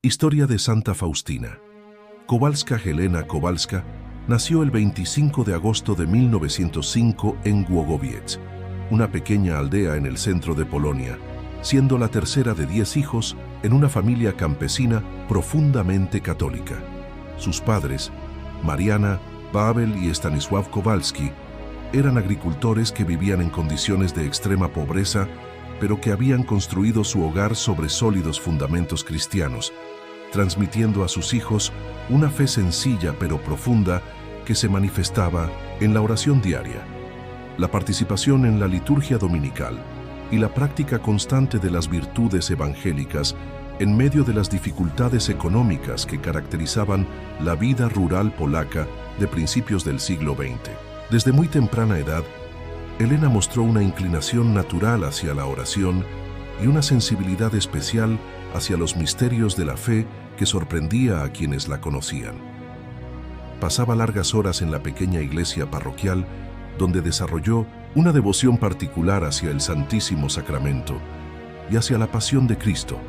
Historia de Santa Faustina. Kowalska Helena Kowalska nació el 25 de agosto de 1905 en Głogowiec, una pequeña aldea en el centro de Polonia, siendo la tercera de 10 hijos en una familia campesina profundamente católica. Sus padres, Mariana, Paweł y Stanisław Kowalski, eran agricultores que vivían en condiciones de extrema pobreza, pero que habían construido su hogar sobre sólidos fundamentos cristianos, transmitiendo a sus hijos una fe sencilla pero profunda que se manifestaba en la oración diaria, la participación en la liturgia dominical y la práctica constante de las virtudes evangélicas en medio de las dificultades económicas que caracterizaban la vida rural polaca de principios del siglo XX. Desde muy temprana edad, Helena mostró una inclinación natural hacia la oración y una sensibilidad especial hacia los misterios de la fe que sorprendía a quienes la conocían. Pasaba largas horas en la pequeña iglesia parroquial, donde desarrolló una devoción particular hacia el Santísimo Sacramento y hacia la pasión de Cristo,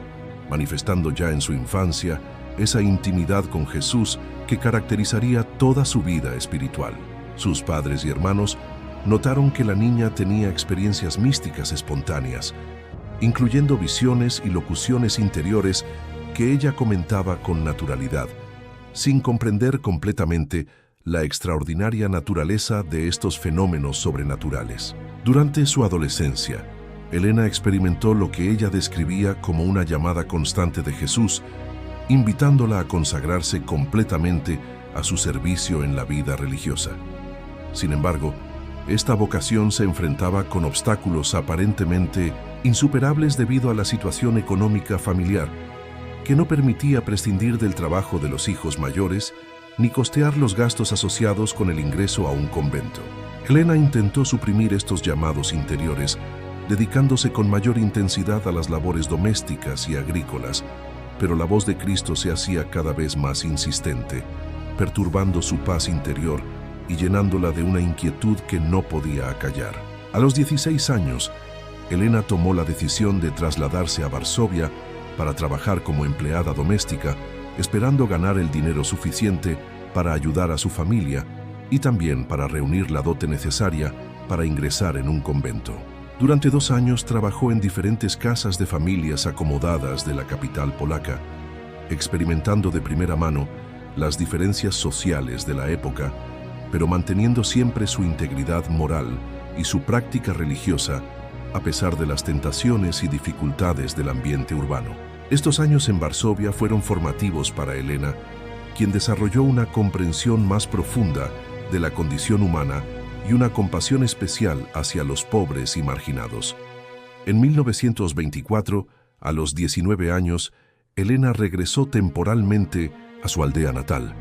manifestando ya en su infancia esa intimidad con Jesús que caracterizaría toda su vida espiritual. Sus padres y hermanos notaron que la niña tenía experiencias místicas espontáneas, incluyendo visiones y locuciones interiores que ella comentaba con naturalidad, sin comprender completamente la extraordinaria naturaleza de estos fenómenos sobrenaturales. Durante su adolescencia, Helena experimentó lo que ella describía como una llamada constante de Jesús, invitándola a consagrarse completamente a su servicio en la vida religiosa. Sin embargo, esta vocación se enfrentaba con obstáculos aparentemente insuperables debido a la situación económica familiar, que no permitía prescindir del trabajo de los hijos mayores ni costear los gastos asociados con el ingreso a un convento. Helena intentó suprimir estos llamados interiores, dedicándose con mayor intensidad a las labores domésticas y agrícolas, pero la voz de Cristo se hacía cada vez más insistente, perturbando su paz interior y llenándola de una inquietud que no podía acallar. A los 16 años, Helena tomó la decisión de trasladarse a Varsovia para trabajar como empleada doméstica, esperando ganar el dinero suficiente para ayudar a su familia y también para reunir la dote necesaria para ingresar en un convento. Durante 2 años trabajó en diferentes casas de familias acomodadas de la capital polaca, experimentando de primera mano las diferencias sociales de la época, pero manteniendo siempre su integridad moral y su práctica religiosa, a pesar de las tentaciones y dificultades del ambiente urbano. Estos años en Varsovia fueron formativos para Helena, quien desarrolló una comprensión más profunda de la condición humana y una compasión especial hacia los pobres y marginados. En 1924, a los 19 años, Helena regresó temporalmente a su aldea natal,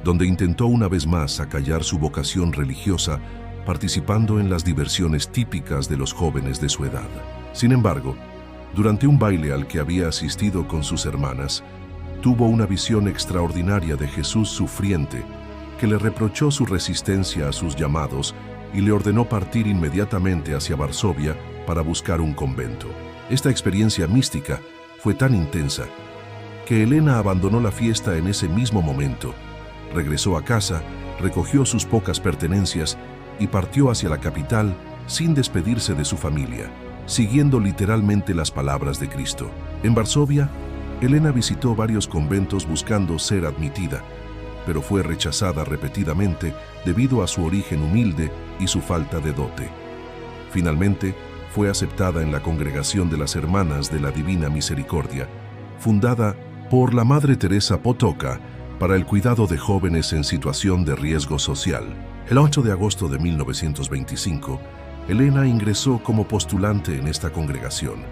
donde intentó una vez más acallar su vocación religiosa, participando en las diversiones típicas de los jóvenes de su edad. Sin embargo, durante un baile al que había asistido con sus hermanas, tuvo una visión extraordinaria de Jesús sufriente, que le reprochó su resistencia a sus llamados y le ordenó partir inmediatamente hacia Varsovia para buscar un convento. Esta experiencia mística fue tan intensa que Helena abandonó la fiesta en ese mismo momento, regresó a casa, recogió sus pocas pertenencias y partió hacia la capital sin despedirse de su familia, siguiendo literalmente las palabras de Cristo. En Varsovia, Helena visitó varios conventos buscando ser admitida, pero fue rechazada repetidamente debido a su origen humilde y su falta de dote. Finalmente, fue aceptada en la Congregación de las Hermanas de la Divina Misericordia, fundada por la Madre Teresa Potocka para el cuidado de jóvenes en situación de riesgo social. El 8 de agosto de 1925, Helena ingresó como postulante en esta congregación,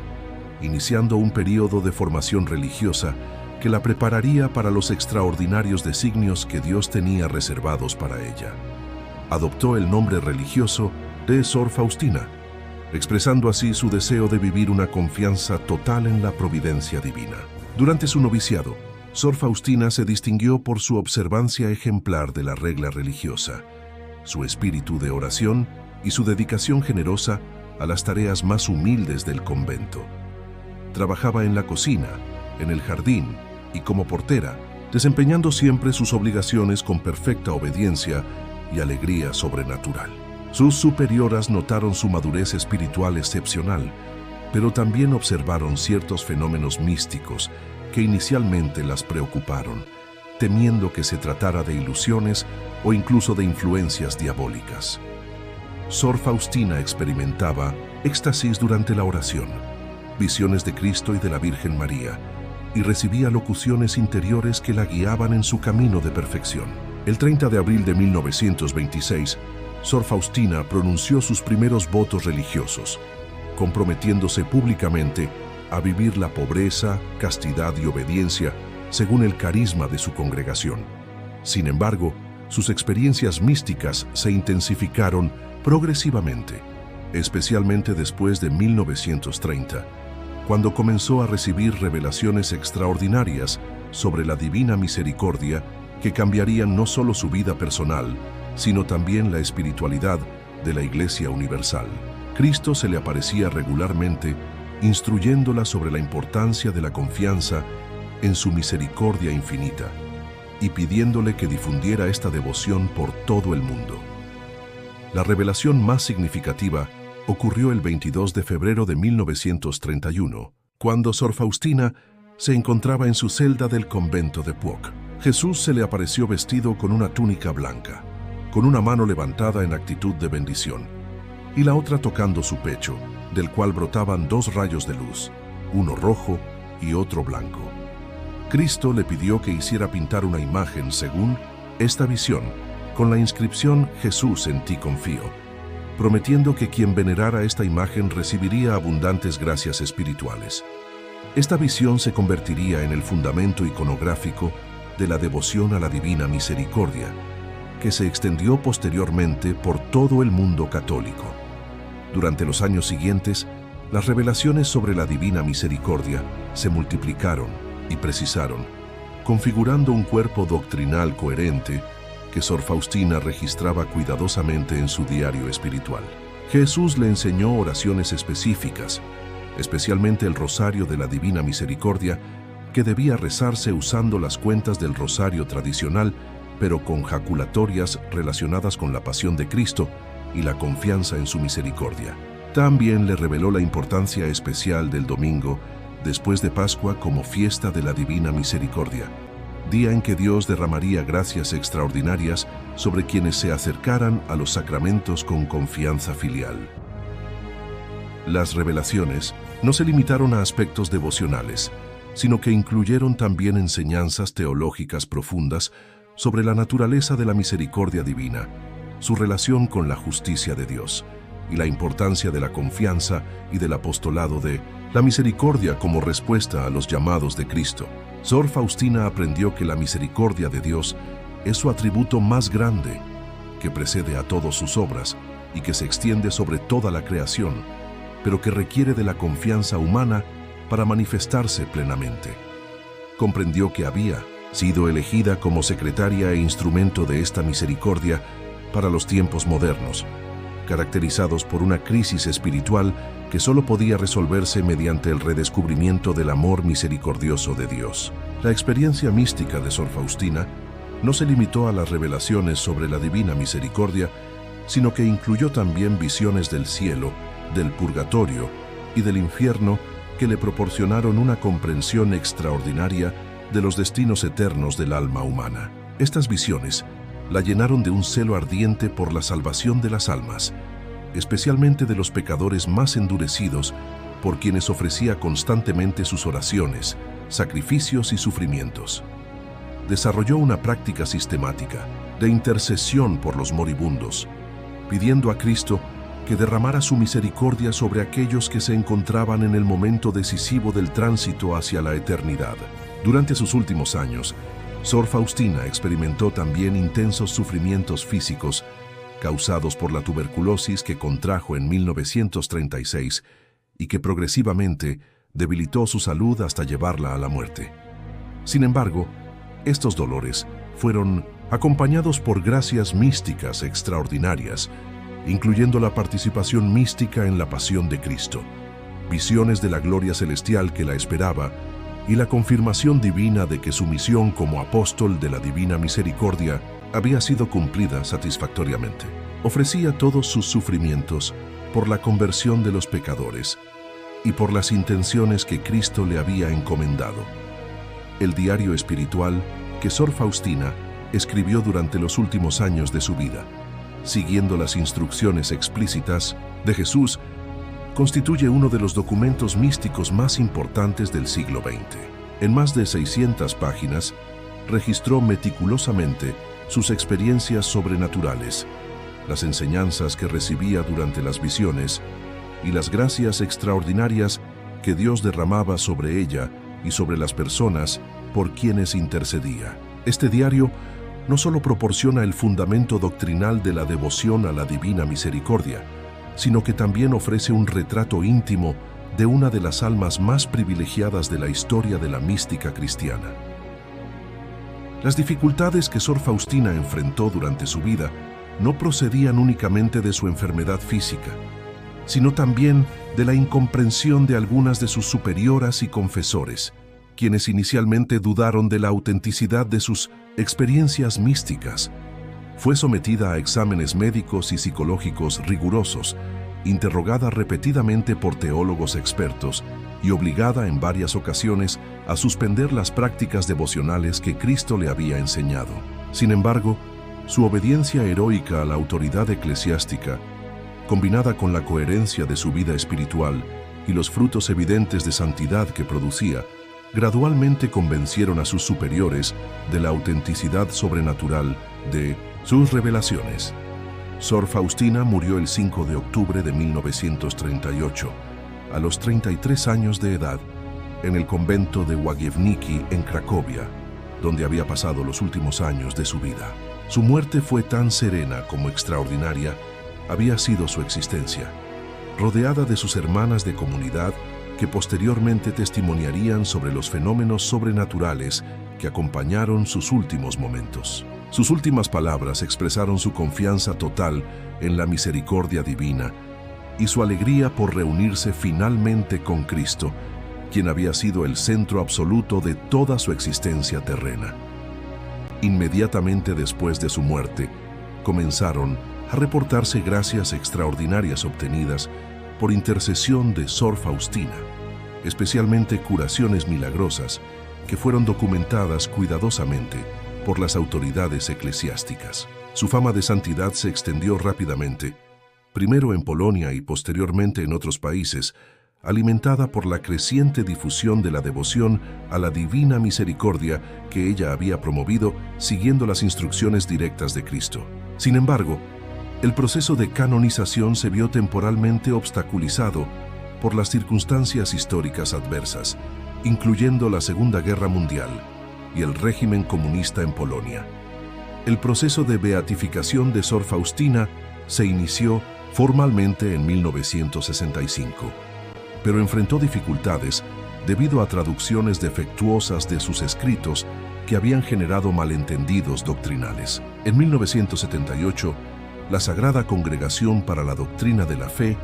iniciando un periodo de formación religiosa que la prepararía para los extraordinarios designios que Dios tenía reservados para ella. Adoptó el nombre religioso de Sor Faustina, expresando así su deseo de vivir una confianza total en la providencia divina. Durante su noviciado, Sor Faustina se distinguió por su observancia ejemplar de la regla religiosa, su espíritu de oración y su dedicación generosa a las tareas más humildes del convento. Trabajaba en la cocina, en el jardín y como portera, desempeñando siempre sus obligaciones con perfecta obediencia y alegría sobrenatural. Sus superioras notaron su madurez espiritual excepcional, pero también observaron ciertos fenómenos místicos que inicialmente las preocuparon, temiendo que se tratara de ilusiones o incluso de influencias diabólicas. Sor Faustina experimentaba éxtasis durante la oración, visiones de Cristo y de la Virgen María, y recibía locuciones interiores que la guiaban en su camino de perfección. El 30 de abril de 1926, Sor Faustina pronunció sus primeros votos religiosos, comprometiéndose públicamente a vivir la pobreza, castidad y obediencia según el carisma de su congregación. Sin embargo, sus experiencias místicas se intensificaron progresivamente, especialmente después de 1930, cuando comenzó a recibir revelaciones extraordinarias sobre la divina misericordia que cambiarían no solo su vida personal, sino también la espiritualidad de la Iglesia Universal. Cristo se le aparecía regularmente, instruyéndola sobre la importancia de la confianza en su misericordia infinita y pidiéndole que difundiera esta devoción por todo el mundo. La revelación más significativa ocurrió el 22 de febrero de 1931, cuando Sor Faustina se encontraba en su celda del convento de Puoc. Jesús se le apareció vestido con una túnica blanca, con una mano levantada en actitud de bendición, y la otra tocando su pecho, del cual brotaban dos rayos de luz, uno rojo y otro blanco. Cristo le pidió que hiciera pintar una imagen según esta visión, con la inscripción «Jesús, en ti confío», prometiendo que quien venerara esta imagen recibiría abundantes gracias espirituales. Esta visión se convertiría en el fundamento iconográfico de la devoción a la Divina Misericordia, que se extendió posteriormente por todo el mundo católico. Durante los años siguientes, las revelaciones sobre la Divina Misericordia se multiplicaron y precisaron, configurando un cuerpo doctrinal coherente que Sor Faustina registraba cuidadosamente en su diario espiritual. Jesús le enseñó oraciones específicas, especialmente el Rosario de la Divina Misericordia, que debía rezarse usando las cuentas del rosario tradicional, pero con jaculatorias relacionadas con la pasión de Cristo y la confianza en su misericordia. También le reveló la importancia especial del domingo después de Pascua como fiesta de la Divina Misericordia, día en que Dios derramaría gracias extraordinarias sobre quienes se acercaran a los sacramentos con confianza filial. Las revelaciones no se limitaron a aspectos devocionales, sino que incluyeron también enseñanzas teológicas profundas sobre la naturaleza de la misericordia divina, su relación con la justicia de Dios y la importancia de la confianza y del apostolado de la misericordia como respuesta a los llamados de Cristo. Sor Faustina aprendió que la misericordia de Dios es su atributo más grande, que precede a todas sus obras y que se extiende sobre toda la creación, pero que requiere de la confianza humana para manifestarse plenamente. Comprendió que había sido elegida como secretaria e instrumento de esta misericordia para los tiempos modernos, caracterizados por una crisis espiritual que solo podía resolverse mediante el redescubrimiento del amor misericordioso de Dios. La experiencia mística de Sor Faustina no se limitó a las revelaciones sobre la Divina Misericordia, sino que incluyó también visiones del cielo, del purgatorio y del infierno que le proporcionaron una comprensión extraordinaria de los destinos eternos del alma humana. Estas visiones la llenaron de un celo ardiente por la salvación de las almas, especialmente de los pecadores más endurecidos, por quienes ofrecía constantemente sus oraciones, sacrificios y sufrimientos. Desarrolló una práctica sistemática de intercesión por los moribundos, pidiendo a Cristo que derramara su misericordia sobre aquellos que se encontraban en el momento decisivo del tránsito hacia la eternidad. Durante sus últimos años, Sor Faustina experimentó también intensos sufrimientos físicos causados por la tuberculosis que contrajo en 1936 y que progresivamente debilitó su salud hasta llevarla a la muerte. Sin embargo, estos dolores fueron acompañados por gracias místicas extraordinarias, incluyendo la participación mística en la pasión de Cristo, visiones de la gloria celestial que la esperaba y la confirmación divina de que su misión como apóstol de la Divina Misericordia había sido cumplida satisfactoriamente. Ofrecía todos sus sufrimientos por la conversión de los pecadores y por las intenciones que Cristo le había encomendado. El diario espiritual que Sor Faustina escribió durante los últimos años de su vida, siguiendo las instrucciones explícitas de Jesús, constituye uno de los documentos místicos más importantes del siglo XX. En más de 600 páginas, registró meticulosamente sus experiencias sobrenaturales, las enseñanzas que recibía durante las visiones y las gracias extraordinarias que Dios derramaba sobre ella y sobre las personas por quienes intercedía. Este diario no solo proporciona el fundamento doctrinal de la devoción a la Divina Misericordia, sino que también ofrece un retrato íntimo de una de las almas más privilegiadas de la historia de la mística cristiana. Las dificultades que Sor Faustina enfrentó durante su vida no procedían únicamente de su enfermedad física, sino también de la incomprensión de algunas de sus superioras y confesores, quienes inicialmente dudaron de la autenticidad de sus experiencias místicas. Fue sometida a exámenes médicos y psicológicos rigurosos, interrogada repetidamente por teólogos expertos y obligada en varias ocasiones a suspender las prácticas devocionales que Cristo le había enseñado. Sin embargo, su obediencia heroica a la autoridad eclesiástica, combinada con la coherencia de su vida espiritual y los frutos evidentes de santidad que producía, gradualmente convencieron a sus superiores de la autenticidad sobrenatural de sus revelaciones. Sor Faustina murió el 5 de octubre de 1938, a los 33 años de edad, en el convento de Łagiewnicki en Cracovia, donde había pasado los últimos años de su vida. Su muerte fue tan serena como extraordinaria había sido su existencia, rodeada de sus hermanas de comunidad que posteriormente testimoniarían sobre los fenómenos sobrenaturales que acompañaron sus últimos momentos. Sus últimas palabras expresaron su confianza total en la misericordia divina y su alegría por reunirse finalmente con Cristo, quien había sido el centro absoluto de toda su existencia terrena. Inmediatamente después de su muerte, comenzaron a reportarse gracias extraordinarias obtenidas por intercesión de Sor Faustina, especialmente curaciones milagrosas que fueron documentadas cuidadosamente por las autoridades eclesiásticas. Su fama de santidad se extendió rápidamente, primero en Polonia y posteriormente en otros países, alimentada por la creciente difusión de la devoción a la Divina Misericordia que ella había promovido siguiendo las instrucciones directas de Cristo. Sin embargo, el proceso de canonización se vio temporalmente obstaculizado por las circunstancias históricas adversas, incluyendo la Segunda Guerra Mundial y el régimen comunista en Polonia. El proceso de beatificación de Sor Faustina se inició formalmente en 1965, pero enfrentó dificultades debido a traducciones defectuosas de sus escritos que habían generado malentendidos doctrinales. En 1978, la Sagrada Congregación para la Doctrina de la Fe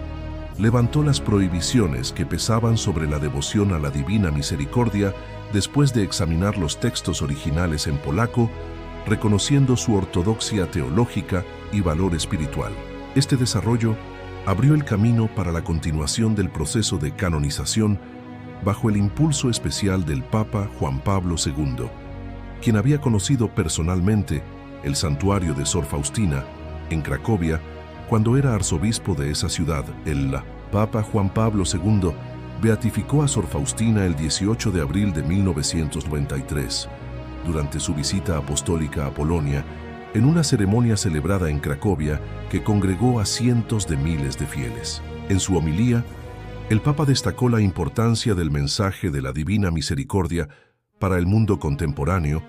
levantó las prohibiciones que pesaban sobre la devoción a la Divina Misericordia después de examinar los textos originales en polaco, reconociendo su ortodoxia teológica y valor espiritual. Este desarrollo abrió el camino para la continuación del proceso de canonización bajo el impulso especial del Papa Juan Pablo II, quien había conocido personalmente el santuario de Sor Faustina en Cracovia cuando era arzobispo de esa ciudad. El Papa Juan Pablo II beatificó a Sor Faustina el 18 de abril de 1993, durante su visita apostólica a Polonia, en una ceremonia celebrada en Cracovia que congregó a cientos de miles de fieles. En su homilía, el Papa destacó la importancia del mensaje de la Divina Misericordia para el mundo contemporáneo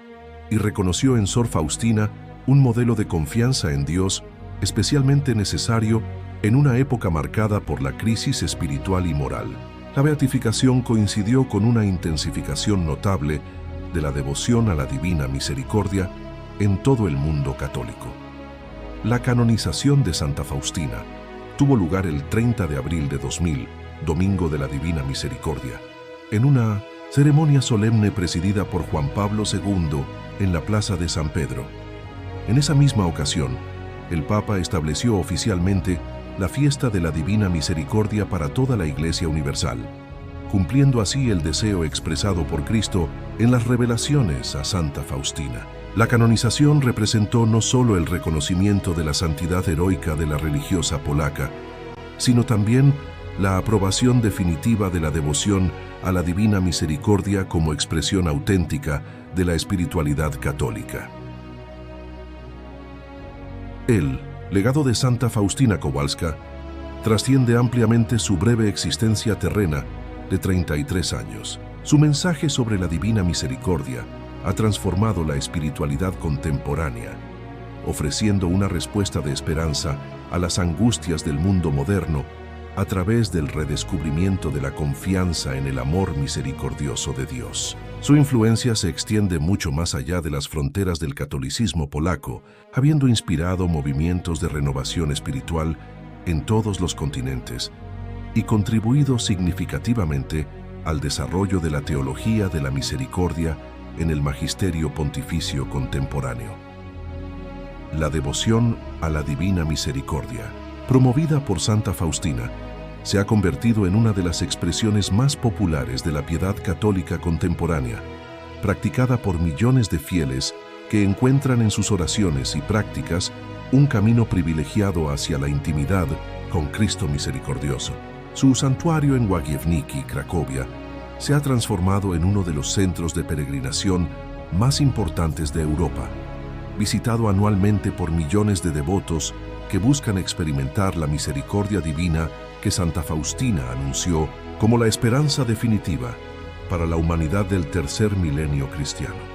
y reconoció en Sor Faustina un modelo de confianza en Dios especialmente necesario en una época marcada por la crisis espiritual y moral. La beatificación coincidió con una intensificación notable de la devoción a la Divina Misericordia en todo el mundo católico. La canonización de Santa Faustina tuvo lugar el 30 de abril de 2000, Domingo de la Divina Misericordia, en una ceremonia solemne presidida por Juan Pablo II en la Plaza de San Pedro. En esa misma ocasión, el Papa estableció oficialmente la fiesta de la Divina Misericordia para toda la Iglesia Universal, cumpliendo así el deseo expresado por Cristo en las revelaciones a Santa Faustina. La canonización representó no solo el reconocimiento de la santidad heroica de la religiosa polaca, sino también la aprobación definitiva de la devoción a la Divina Misericordia como expresión auténtica de la espiritualidad católica. El legado de Santa Faustina Kowalska trasciende ampliamente su breve existencia terrena de 33 años. Su mensaje sobre la Divina Misericordia ha transformado la espiritualidad contemporánea, ofreciendo una respuesta de esperanza a las angustias del mundo moderno a través del redescubrimiento de la confianza en el amor misericordioso de Dios. Su influencia se extiende mucho más allá de las fronteras del catolicismo polaco, habiendo inspirado movimientos de renovación espiritual en todos los continentes y contribuido significativamente al desarrollo de la teología de la misericordia en el magisterio pontificio contemporáneo. La devoción a la Divina Misericordia, promovida por Santa Faustina, se ha convertido en una de las expresiones más populares de la piedad católica contemporánea, practicada por millones de fieles que encuentran en sus oraciones y prácticas un camino privilegiado hacia la intimidad con Cristo misericordioso. Su santuario en Łagiewnicki, Cracovia, se ha transformado en uno de los centros de peregrinación más importantes de Europa, visitado anualmente por millones de devotos que buscan experimentar la misericordia divina que Santa Faustina anunció como la esperanza definitiva para la humanidad del tercer milenio cristiano.